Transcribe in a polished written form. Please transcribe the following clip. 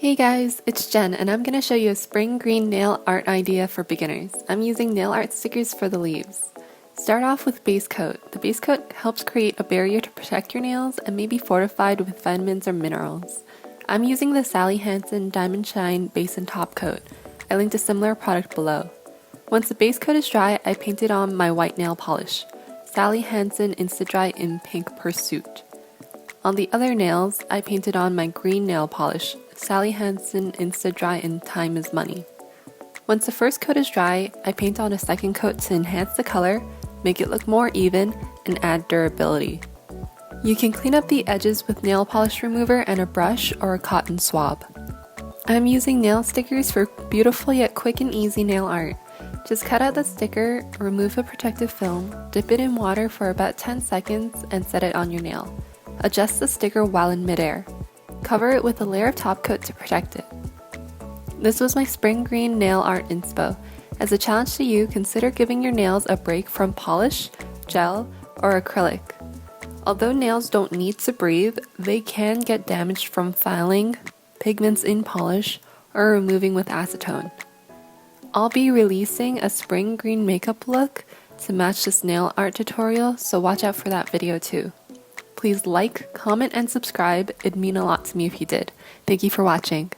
Hey guys, it's Jen and I'm going to show you a spring green nail art idea for beginners. I'm using nail art stickers for the leaves. Start off with base coat. The base coat helps create a barrier to protect your nails and may be fortified with vitamins or minerals. I'm using the Sally Hansen Diamond Shine base and top coat. I linked a similar product below. Once the base coat is dry, I painted on my white nail polish, Sally Hansen Insta-Dry in Pink Pursuit. On the other nails, I painted on my green nail polish, Sally Hansen Insta-Dry in Time is Money. Once the first coat is dry, I paint on a second coat to enhance the color, make it look more even, and add durability. You can clean up the edges with nail polish remover and a brush or a cotton swab. I'm using nail stickers for beautiful yet quick and easy nail art. Just cut out the sticker, remove the protective film, dip it in water for about 10 seconds, and set it on your nail. Adjust the sticker while in midair. Cover it with a layer of top coat to protect it. This was my spring green nail art inspo. As a challenge to you, consider giving your nails a break from polish, gel, or acrylic. Although nails don't need to breathe, they can get damaged from filing, pigments in polish, or removing with acetone. I'll be releasing a spring green makeup look to match this nail art tutorial, so watch out for that video too. Please like, comment, and subscribe. It'd mean a lot to me if you did. Thank you for watching.